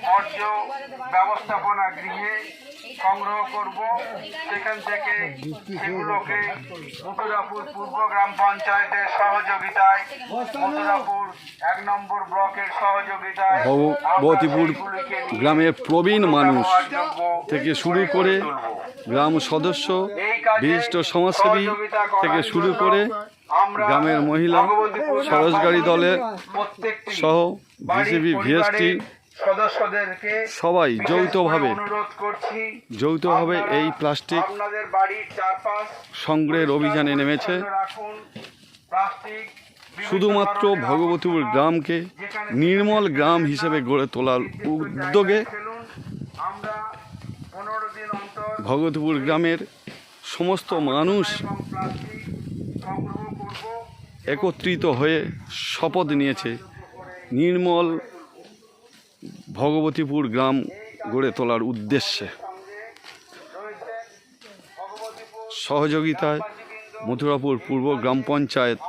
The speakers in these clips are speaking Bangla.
বর্জ্য ব্যবস্থাপনা গৃহে সংগ্রহ করব। সেখান থেকে সেগুলোকে মথুরাপুর পূর্ব গ্রাম পঞ্চায়েতের সহযোগিতায়, মথুরাপুর 1 নম্বর ব্লকের সহযোগিতায় ভগবতীপুর গ্রামের প্রবীণ মানুষ থেকে শুরু করে গ্রাম সদস্য, বিশিষ্ট সমাজসেবী থেকে শুরু করে গ্রামের মহিলা সরোজগাড়ি দলের সহ বিসিবি ভিএসটি সদস্যদেরকে সবাই যৌথভাবে এই প্লাস্টিক সংগ্রহের অভিযানে নেমেছে। শুধুমাত্র ভগবতীপুর গ্রামকে নির্মল গ্রাম হিসেবে গড়ে তোলার উদ্যোগে ভগবতীপুর গ্রামের সমস্ত মানুষ একত্রিত হয়ে শপথ নিয়েছে নির্মল ভগবতীপুর গ্রাম গড়ে তোলার উদ্দেশ্যে। সহযোগিতায় মথুরাপুর পূর্ব গ্রাম পঞ্চায়েত।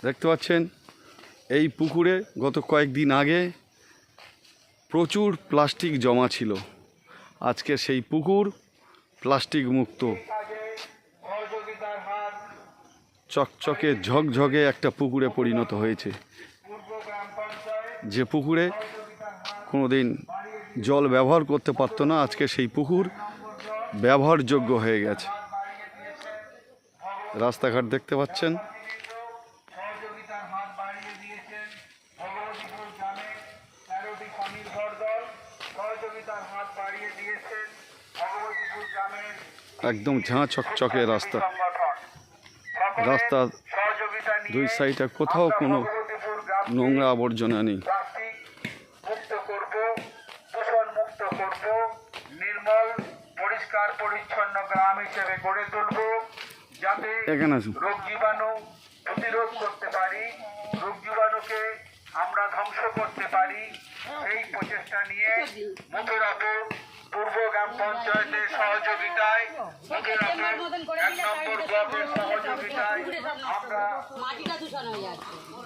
দেখতে পাচ্ছেন এই পুকুরে গত কয়েকদিন আগে প্রচুর প্লাস্টিক জমা ছিল। আজকে সেই পুকুর প্লাস্টিক মুক্ত, চকচকে ঝকঝকে একটা পুকুরে পরিণত হয়েছে। যে পুকুরে কোনোদিন জল ব্যবহার করতে পারতো না, আজকে সেই পুকুর ব্যবহারযোগ্য হয়ে গেছে। রাস্তাঘাট দেখতে পাচ্ছেন। একদম ঝাঁ চকচকে রাস্তা। রাস্তার দুই সাইডে কোথাও কোনো নোংরা আবর্জনা নেই। নির্মল পরিষ্কার পরিচ্ছন্ন গ্রাম হিসেবে গড়ে তুলব, যাতে রোগ জীবাণু প্রতিরোধ করতে পারি, রোগ জীবাণুকে আমরা ধ্বংস করতে পারি। এই প্রচেষ্টা নিয়ে মথুরাপুর পূর্ব গ্রাম পঞ্চায়েতের সহযোগিতায়, মথুরাপুর 1 নম্বর ব্লকের সহযোগিতায় আমরা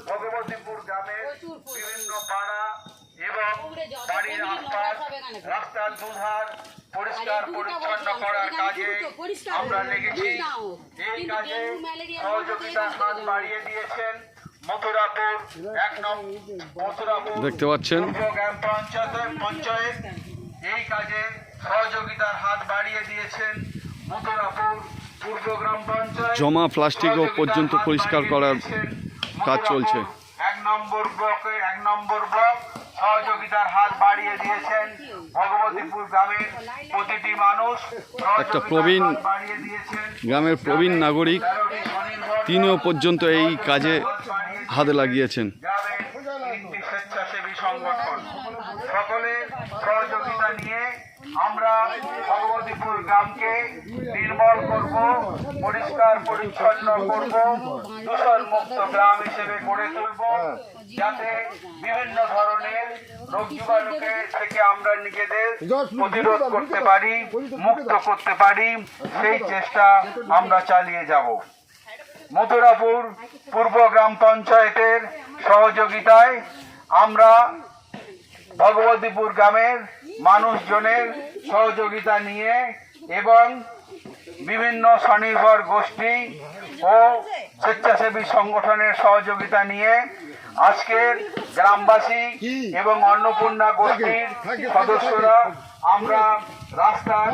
ভগবতীপুর গ্রামের বিভিন্ন পাড়া এবং বাড়ির আশপাশ, রাস্তার দুধার পরিষ্কার পরিচ্ছন্ন করার কাজে আমরা লেগেছি। এই কাজে সহযোগিতার হাত বাড়িয়ে দিয়েছেন মথুরাপুর 1 নম্বর দেখতে পাচ্ছেন গ্রাম পঞ্চায়েত। এই কাজে সহযোগিতার হাত বাড়িয়ে দিয়েছেন মথুরাপুর পূর্ব গ্রাম পঞ্চায়েত। জমা প্লাস্টিকও পর্যন্ত পরিষ্কার করার কাজ চলছে। 1 নম্বর ব্লক সহযোগিতার হাত বাড়িয়ে দিয়েছেন ভগবতীপুর গ্রামের প্রতিটি মানুষ। একটা প্রবীণ গ্রামের প্রবীণ নাগরিক, তিনিও পর্যন্ত এই কাজে হাত লাগিয়েছেন। স্বেচ্ছাসেবী সংগঠন সকলের সহযোগিতা নিয়ে আমরা ভগবতীপুর গ্রামকে নির্মল করব, পরিষ্কার পরিচ্ছন্ন করব, দূষণ মুক্ত গ্রাম হিসেবে গড়ে তুলব, যাতে বিভিন্ন ধরনের রোগ জীবাণুকে থেকে আমরা নিজেদের প্রতিরোধ করতে পারি, মুক্ত করতে পারি। সেই চেষ্টা আমরা চালিয়ে যাব। মথুরাপুর পূর্ব গ্রাম পঞ্চায়েতের সহযোগিতায় আমরা ভগবতীপুর গ্রামের মানুষজনের সহযোগিতা নিয়ে এবং বিভিন্ন স্বনির্ভর গোষ্ঠী ও স্বেচ্ছাসেবী সংগঠনের সহযোগিতা নিয়ে আজকের গ্রামবাসী এবং অন্নপূর্ণা গোষ্ঠীর সদস্যরা আমরা রাস্তার